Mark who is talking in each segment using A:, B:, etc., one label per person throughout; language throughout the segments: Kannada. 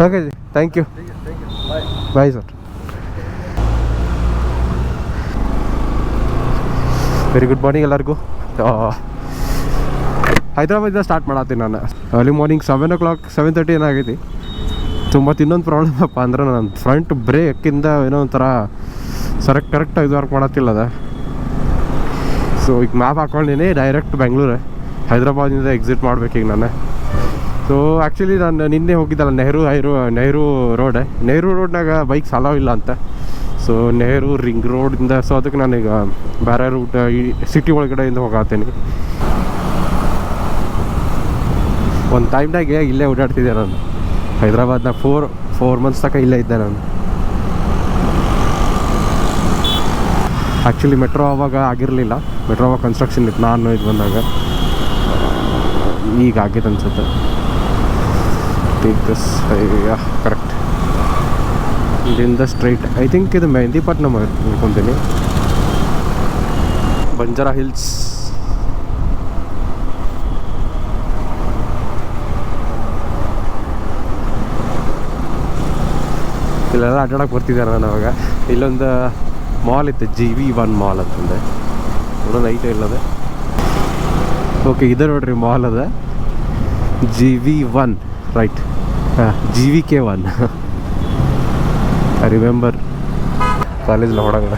A: Okay ji, thank you. Bye sir. Very good morning ಎಲ್ಲರಿಗೂ. ಹೈದ್ರಾಬಾದಿಂದ ಸ್ಟಾರ್ಟ್ ಮಾಡತ್ತೀನಿ ನಾನು. ಅರ್ಲಿ ಮಾರ್ನಿಂಗ್ 7 o'clock 7:30 ಏನಾಗೈತಿ. ತುಂಬ ಇನ್ನೊಂದು ಪ್ರಾಬ್ಲಮ್ ಅಪ್ಪ ಅಂದ್ರೆ ನನ್ನ ಫ್ರಂಟ್ ಬ್ರೇಕಿಂದ ಏನೋ ಒಂಥರ ಕರೆಕ್ಟಾಗಿ ಇದು ವರ್ಕ್ ಮಾಡತ್ತಿಲ್ಲ ಅದ. ಸೊ ಈಗ ಮ್ಯಾಪ್ ಹಾಕ್ಕೊಂಡಿನಿ, ಡೈರೆಕ್ಟ್ ಬೆಂಗಳೂರು. ಹೈದ್ರಾಬಾದಿಂದ ಎಕ್ಸಿಟ್ ಮಾಡ್ಬೇಕು ಈಗ ನಾನು. ಸೊ ಆ್ಯಕ್ಚುಲಿ ನಾನು ನಿನ್ನೆ ಹೋಗಿದ್ದಲ್ಲ ನೆಹರು ರೋಡ್ನಾಗ ಬೈಕ್ಸ್ ಅಲೋ ಇಲ್ಲ ಅಂತ. ಸೊ ನೆಹರು ರಿಂಗ್ ರೋಡಿಂದ, ಸೊ ಅದಕ್ಕೆ ನಾನೀಗ ಬೇರೆ ರೂಟ್ ಈ ಸಿಟಿ ಒಳಗಡೆಯಿಂದ ಹೋಗತ್ತೀನಿ. ಒಂದು ಟೈಮ್ನಾಗೆ ಇಲ್ಲೇ ಓಡಾಡ್ತಿದ್ದೆ ನಾನು ಹೈದ್ರಾಬಾದ್ನಾಗ. 4 months ತನಕ ಇಲ್ಲೇ ಇದ್ದೆ ನಾನು. ಆ್ಯಕ್ಚುಲಿ ಮೆಟ್ರೋ ಆವಾಗ ಆಗಿರಲಿಲ್ಲ, ಮೆಟ್ರೋ ಆವಾಗ ಕನ್ಸ್ಟ್ರಕ್ಷನ್ ಇತ್ತು ನಾನು ಇದು ಬಂದಾಗ. ಈಗ ಆಗೈತೆ ಅನ್ಸುತ್ತೆ. ಟೇಕ್ ದಿಸ್, ಕರೆಕ್ಟ್ ಇಲ್ಲಿಂದ ಸ್ಟ್ರೈಟ್. ಐ ಥಿಂಕ್ ಇದು ಮೆಹಂದಿಪಟ್ನಮ್ ಅನ್ಕೊತೀನಿ. ಬಂಜಾರಾ ಹಿಲ್ಸ್. ಇಲ್ಲೆಲ್ಲ ಅಡ್ಡಾಡಕ್ಕೆ ಬರ್ತಿದ್ದಾರೆ ನಾನು ಅವಾಗ. ಇಲ್ಲೊಂದು ಮಾಲ್ ಇತ್ತು, GV1 ಮಾಲ್ ಅಂತಂದೆ. ನೋಡೋಣ ಐತೆ ಇಲ್ಲದೆ. ಓಕೆ, ಇದೆ ನೋಡ್ರಿ ಮಾಲ್ ಅದ, GV1 right. GVK1 I remember. ಕಾಲೇಜ್ಲ ಹೊಡಂಗ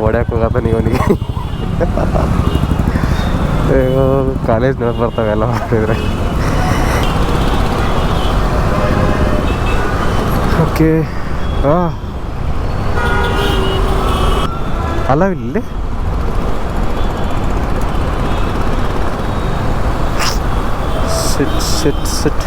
A: ಹೊಡ್ಯಾಕೆ ಹೋಗತ್ತ ನೀವನಿಗೆ. ಕಾಲೇಜ್ ನೆನಪು ಬರ್ತಾವೆ ಎಲ್ಲ ಮಾಡಿದ್ರೆ. ಓಕೆ, ಅಲ್ಲ ಇಲ್ಲಿ ಸಿಟ್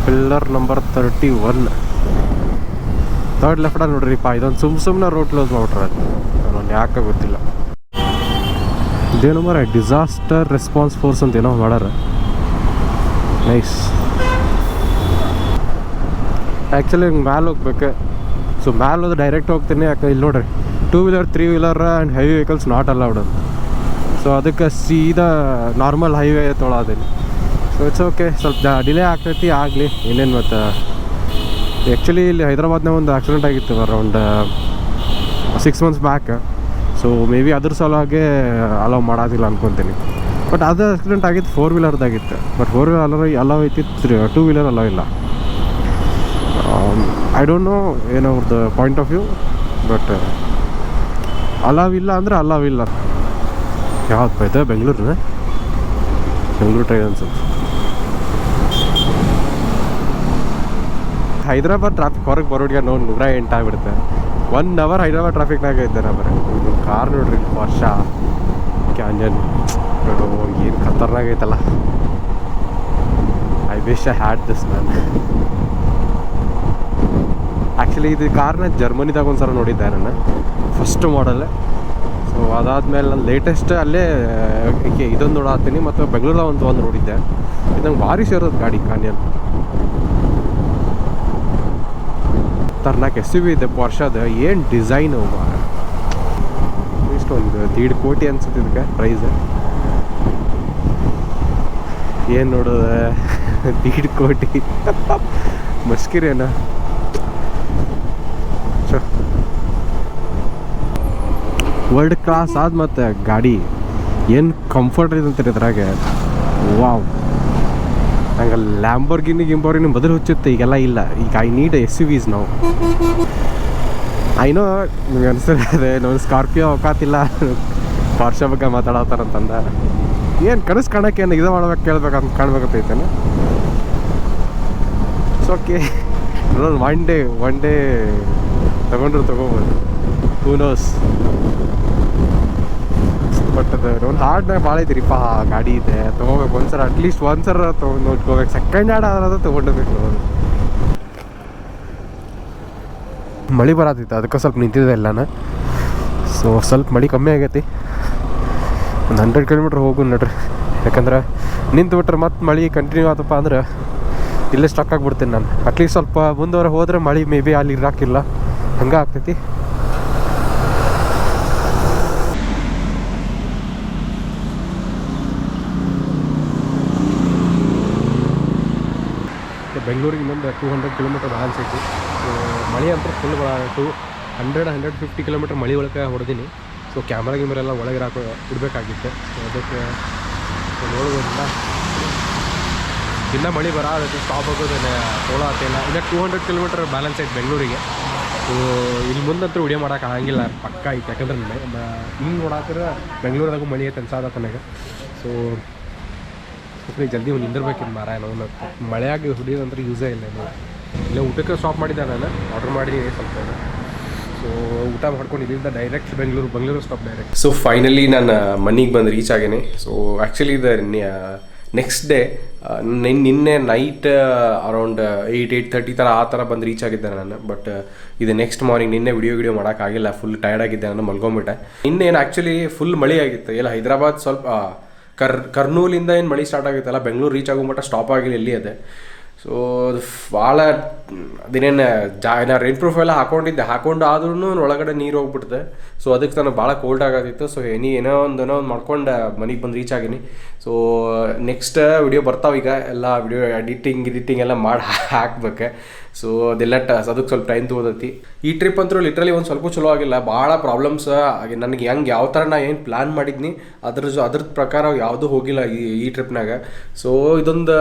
A: ಪಿಲ್ಲರ್ ನಂಬರ್ 31 ಥರ್ಡ್ ಲೆಫ್ಟ ನೋಡ್ರಿಪ್ಪ. ಇದೊಂದು ಸುಮ್ಮನೆ ರೋಡ್ ಕ್ಲೋಸ್ ಮಾಡ್ಬಿಟ್ರೆ ನಾನು ಯಾಕೆ ಗೊತ್ತಿಲ್ಲ. ಇದೇನೋ ಮರ ಡಿಸಾಸ್ಟರ್ ರೆಸ್ಪಾನ್ಸ್ ಫೋರ್ಸ್ ಅಂತ ಏನೋ ಮಾಡ್ಯಾರ. ನೈಸ್. ಆ್ಯಕ್ಚುಲಿ ಹಿಂಗೆ ಮ್ಯಾಲೆ ಹೋಗ್ಬೇಕು. ಸೊ ಮ್ಯಾಲೆ ಹೋದ್ರೆ ಡೈರೆಕ್ಟ್ ಹೋಗ್ತೀನಿ. ಯಾಕೆ ಇಲ್ಲಿ ನೋಡ್ರಿ 2 wheeler 3 wheeler and heavy vehicles not allowed. So ಅದಕ್ಕೆ ಸೀದಾ ನಾರ್ಮಲ್ ಹೈವೇ ತೊಗೊಳೋದೀನಿ. ಸೊ ಇಟ್ಸ್ ಓಕೆ, ಸ್ವಲ್ಪ ಡಿಲೇ ಆಗ್ತೈತಿ, ಆಗಲಿ ಇನ್ನೇನು. ಮತ್ತು ಆ್ಯಕ್ಚುಲಿ ಇಲ್ಲಿ ಹೈದ್ರಾಬಾದ್ನಾಗ ಒಂದು ಆಕ್ಸಿಡೆಂಟ್ ಆಗಿತ್ತು around 6 months back. So may be ಅದ್ರ ಸಲುವಾಗಿ ಅಲೌ ಮಾಡೋದಿಲ್ಲ ಅನ್ಕೊತೀನಿ. ಬಟ್ ಅದು ಆಕ್ಸಿಡೆಂಟ್ ಆಗಿತ್ತು 4 wheelerದಾಗಿತ್ತು. ಬಟ್ 4 wheeler ಅಲೌ ಐತಿ, 2 wheeler ಅಲೌ ಇಲ್ಲ. ಐ ಡೋಂಟ್ ನೋ ಏನೋ ಅವ್ರದ್ದು point of view. But allow ಇಲ್ಲ ಅಂದರೆ ಅಲೌ ಇಲ್ಲ. ಯಾವ್ದು ಬೈತೆ ಬೆಂಗಳೂರು ಟ್ರೈನ್ ಅನ್ಸುತ್ತೆ. ಹೈದ್ರಾಬಾದ್ ಟ್ರಾಫಿಕ್ ಹೊರಗೆ ಬರೋಡಿಗೆ ನೋಡಿ 108 ಆಗಿಬಿಡುತ್ತೆ. 1 hour ಹೈದ್ರಾಬಾದ್ ಟ್ರಾಫಿಕ್ನಾಗ ಇದ್ದೆ ನಾ. ಬರೀ ಕಾರ್ ನೋಡ್ರಿ, ವರ್ಷ ಕ್ಯಾನ್ಯನ್ ಏನು ಖತರ್ನಾಗ ಐತಲ್ಲ. I wish I had this man. Actually ಇದು ಕಾರ್ನ ಜರ್ಮನಿದಾಗ ಒಂದು ಸಲ ನೋಡಿದ್ದೆ ನಾನು, ಫಸ್ಟ್ ಮಾಡಲ್. ಸೊ ಅದಾದಮೇಲೆ ನಾನು ಲೇಟೆಸ್ಟ್ ಅಲ್ಲೇ ಇದೊಂದು ನೋಡತ್ತೀನಿ, ಮತ್ತು ಬೆಂಗಳೂರಲ್ಲಿ ಒಂದು ನೋಡಿದ್ದೆ. ಇದು ನಂಗೆ ಭಾರಿ ಸೇರೋದು ಗಾಡಿ ಕ್ಯಾನ್ಯನ್. ತರ್ನಾಕ್ SUV ಇದೆ ವರ್ಷದ. ಏನು ಡಿಸೈನು, ಇಷ್ಟೊಂದು 1.5 ಕೋಟಿ ಅನ್ಸುತ್ತೆ ಇದಕ್ಕೆ ಪ್ರೈಸ್. ಏನು ನೋಡೋದ 1.5 ಕೋಟಿ ಮಸ್ಕಿರೇನ. ವರ್ಲ್ಡ್ ಕ್ಲಾಸ್ ಆದ ಮತ್ತು ಗಾಡಿ ಏನು ಕಂಫರ್ಟ್ ಇದೆ ಅಂತಾರೆ ಇದ್ರಾಗೆ. ವಾವ್, ನಂಗೆ ಲ್ಯಾಂಬೋರ್ಗಿನಿ ಬದಲು ಹುಚ್ಚುತ್ತೆ. ಈಗೆಲ್ಲ ಇಲ್ಲ. ಈಗ ಐ ನೀಡ್ SUVs ನಾವು. ಐನೋ ನಿಮ್ಗೆ ಅನಿಸ್ತದೆ ನಾವು ಸ್ಕಾರ್ಪಿಯೋ ಅವಕಾತಿಲ್ಲ ಪಾರ್ಶ ಬಗ್ಗೆ ಮಾತಾಡತ್ತಾರಂತಂದ. ಏನು ಕನಸು ಕಾಣೋಕೆ ಏನು ಇದು ಮಾಡ್ಬೇಕು ಕೇಳ್ಬೇಕಂತ ಕಾಣ್ಬೇಕಂತೈತೇನೆ. ಇಟ್ಸ್ ಓಕೆ, ಒನ್ ಡೇ ತೊಗೊಂಡ್ರು ತೊಗೋಬೋದು, ಹೂ ನೋಸ್. ಬಟ್ ಅದು ಒಂದು ಹಾರ್ಡ್ನಾಗ ಭಾಳ ಐತಿರಿಪ್ಪ ಗಾಡಿ ಇದೆ, ತೊಗೋಬೇಕು ಒಂದ್ಸರ, ಅಟ್ಲೀಸ್ಟ್ ಒಂದ್ಸರ ತೊಗೊಂಡು ನೋಡ್ಕೋಬೇಕು. ಸೆಕೆಂಡ್ ಹ್ಯಾಂಡ್ ಆದ್ರೆ ತೊಗೊಂಡೋಗ್ಬೇಕು. ಮಳೆ ಬರತ್ತಿತ್ತು, ಅದಕ್ಕೆ ಸ್ವಲ್ಪ ನಿಂತಿದ್ದೆ ಎಲ್ಲನ. ಸೊ ಸ್ವಲ್ಪ ಮಳೆ ಕಮ್ಮಿ ಆಗೈತಿ. ಒಂದು 100 kilometer ಹೋಗು ನೋಡ್ರಿ. ಯಾಕಂದ್ರೆ ನಿಂತು ಬಿಟ್ರೆ ಮತ್ತೆ ಮಳೆ ಕಂಟಿನ್ಯೂ ಆತಪ್ಪ ಅಂದ್ರೆ ಇಲ್ಲೇ ಸ್ಟಕ್ ಆಗಿಬಿಡ್ತೀನಿ ನಾನು. ಅಟ್ಲೀಸ್ಟ್ ಸ್ವಲ್ಪ ಮುಂದವರೆ ಹೋದರೆ ಮಳೆ ಮೇ ಬಿ ಅಲ್ಲಿ ಇರೋಕ್ಕಿಲ್ಲ, ಹಂಗೆ ಆಗ್ತೈತಿ. ಬೆಂಗಳೂರಿಗೆ ಇನ್ನೊಂದು 200 ಕಿಲೋಮೀಟರ್ ಬ್ಯಾಲೆನ್ಸ್ ಐತಿ. ಸೊ ಮಳೆ ಅಂತ ಫುಲ್ 100-150 ಕಿಲೋಮೀಟರ್ ಮಳೆ ಒಳಗೆ ಹೊಡೆದೀನಿ. ಸೊ ಕ್ಯಾಮ್ರಾ ಗಿಮ್ರೆಲ್ಲ ಒಳಗೆ ಇಡಬೇಕಾಗಿತ್ತು. ಸೊ ಅದಕ್ಕೆ ನೋಡ್ಬೋದಿಲ್ಲ, ಇನ್ನೂ ಮಳೆ ಬರೋದೈತಿ, ಸ್ಟಾಪ್ ಆಗೋದೇನೆ ತೋಳಾತಿಲ್ಲ. ಇನ್ನು 200 ಕಿಲೋಮೀಟರ್ ಬ್ಯಾಲೆನ್ಸ್ ಐತೆ ಬೆಂಗಳೂರಿಗೆ. ಸೊ ಇಲ್ಲಿ ಮುಂದಂತೂ ವಿಡಿಯೋ ಮಾಡೋಕೆ ಆಗಂಗಿಲ್ಲ, ಪಕ್ಕ ಐತೆ. ಯಾಕಂದ್ರೆ ಹಿಂಗೆ ನೋಡಾಕಿದ್ರೆ ಬೆಂಗಳೂರದಾಗೂ ಮಳೆ ಐತೆ ಅನ್ಸಾದ ತನಗೆ. ಸೊ ಜಲ್ದಿ ಒಂದು ನಿಂದಿರ್ಬೇಕಿತ್ತು ಮಾರಾಯ. ನಾವು ಮಳೆಯಾಗಿ ಹುಡಿಯೋದಂದ್ರೆ ಯೂಸೇ ಇಲ್ಲ. ಇಲ್ಲೇ ಊಟಕ್ಕೆ ಸ್ಟಾಪ್ ಮಾಡಿದ್ದೆ, ನಾನು ಆರ್ಡ್ರ್ ಮಾಡಿ ಸ್ವಲ್ಪ. ಸೊ ಊಟ ಮಾಡ್ಕೊಂಡು ಇಲ್ಲಿಂದ direct Bengaluru stop direct. So finally ನಾನು ಮನೆಗೆ ಬಂದು ರೀಚ್ ಆಗೇನೆ. ಸೊ ಆ್ಯಕ್ಚುಲಿ ಇದು ನೆಕ್ಸ್ಟ್ ಡೇ ನಿನ್ನೆ ನೈಟ್ ಅರೌಂಡ್ 8-8:30 ಥರ ಆ ಥರ ಬಂದು ರೀಚ್ ಆಗಿದ್ದೆ ನಾನು. ಬಟ್ ಇದು ನೆಕ್ಸ್ಟ್ ಮಾರ್ನಿಂಗ್, ನಿನ್ನೆ ವಿಡಿಯೋ ಮಾಡೋಕ್ಕಾಗಿಲ್ಲ, ಫುಲ್ ಟಯರ್ಡ್ ಆಗಿದ್ದೆ ನಾನು, ಮಲ್ಕೊಂಬಿಟ್ಟೆ. ಇನ್ನೇನು ಆ್ಯಕ್ಚುಲಿ ಫುಲ್ ಮಳೆ ಆಗಿತ್ತು. ಎಲ್ಲ ಹೈದರಾಬಾದ್ ಸ್ವಲ್ಪ ಕರ್ನೂಲಿಂದ ಏನು ಮಳೆ ಸ್ಟಾರ್ಟ್ ಆಗಿತ್ತಲ್ಲ, ಬೆಂಗಳೂರು ರೀಚ್ ಆಗೋ ಮಟ್ಟ ಸ್ಟಾಪ್ ಆಗಿಲ್ಲ ಎಲ್ಲಿ ಅದೇ. ಸೊ ಅದು ಭಾಳ ಅದೇನೇನು ನಾನು ರೈನ್ ಪ್ರೂಫ್ ಎಲ್ಲ ಹಾಕೊಂಡು ಆದ್ರೂ ಒಳಗಡೆ ನೀರು ಹೋಗ್ಬಿಡ್ತೆ. ಸೊ ಅದಕ್ಕೆ ನಾನು ಭಾಳ ಕೋಲ್ಡ್ ಆಗೋದಿತ್ತು. ಸೊ ಏನೋ ಒಂದು ಮಾಡ್ಕೊಂಡು ಮನೆಗೆ ಬಂದು ರೀಚ್ ಆಗೀನಿ. ಸೊ ನೆಕ್ಸ್ಟ್ ವಿಡಿಯೋ ಬರ್ತಾವೆ ಈಗ, ಎಲ್ಲ ವಿಡಿಯೋ ಎಡಿಟಿಂಗ್ ಎಲ್ಲ ಮಾಡಿ ಹಾಕ್ಬೇಕು. ಸೊ ಅದೆಲ್ಲ ಅದಕ್ಕೆ ಸ್ವಲ್ಪ ಟೈಮ್ ತೊಗೊತೈತಿ. ಈ ಟ್ರಿಪ್ ಅಂತೂ ಲಿಟ್ರಲಿ ಒಂದು ಸ್ವಲ್ಪ ಚಲೋ ಆಗಿಲ್ಲ, ಭಾಳ ಪ್ರಾಬ್ಲಮ್ಸ್. ನನಗೆ ಹೆಂಗೆ ಯಾವ ಥರ ನಾ ಏನು ಪ್ಲ್ಯಾನ್ ಮಾಡಿದ್ನಿ ಅದ್ರ ಪ್ರಕಾರ ಯಾವುದೂ ಹೋಗಿಲ್ಲ ಈ ಟ್ರಿಪ್ನಾಗ. ಸೊ ಇದೊಂದು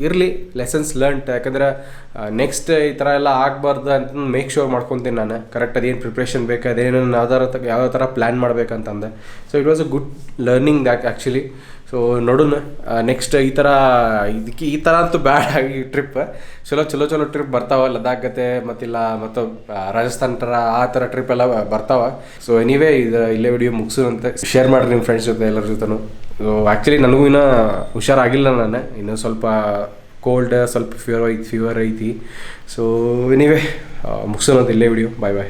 A: ಇರಲಿ ಲೆಸನ್ಸ್ ಲರ್ನ್ಡ್. ಯಾಕಂದ್ರೆ ನೆಕ್ಸ್ಟ್ ಈ ಥರ ಎಲ್ಲ ಆಗಬಾರ್ದು ಅಂತ ಮೇಕ್ ಶೋರ್ ಮಾಡ್ಕೊತೀನಿ ನಾನು. ಕರೆಕ್ಟ್ ಅದೇನು ಪ್ರಿಪ್ರೇಷನ್ ಬೇಕು, ಅದೇನು ಯಾವ ಥರ ಪ್ಲ್ಯಾನ್ ಮಾಡ್ಬೇಕಂತಂದೆ. So it was a good learning actually. ಸೊ ನೋಡೋಣ ನೆಕ್ಸ್ಟ್ ಈ ಥರ ಅಂತೂ ಬ್ಯಾಡ್ ಆಗಿ ಟ್ರಿಪ್. ಚಲೋ ಟ್ರಿಪ್ ಬರ್ತಾವ, ಲದಾಖ್ ಗತೆ ಮತ್ತು ರಾಜಸ್ಥಾನ್ ಆ ಥರ ಟ್ರಿಪ್ ಎಲ್ಲ ಬರ್ತಾವ. ಸೊ ಎನಿವೇ ಇಲ್ಲೇ ವಿಡಿಯೋ ಮುಗಿಸು ಅಂತ ಶೇರ್ ಮಾಡಿರಿ ನಿಮ್ಮ ಫ್ರೆಂಡ್ಸ್ ಜೊತೆ, ಎಲ್ಲರ ಜೊತೆನೂ. ಸೊ ಆ್ಯಕ್ಚುಲಿ ನನಗೂ ಇನ್ನೂ ಹುಷಾರಾಗಿಲ್ಲ, ನಾನು ಇನ್ನೂ ಸ್ವಲ್ಪ ಕೋಲ್ಡ್, ಸ್ವಲ್ಪ ಫೀವರ್ ಐತಿ. ಸೊ ಎನಿವೇ ಮುಗಿಸೋಣ ಅಂತ ಇಲ್ಲೇ ವಿಡಿಯೋ. ಬಾಯ್.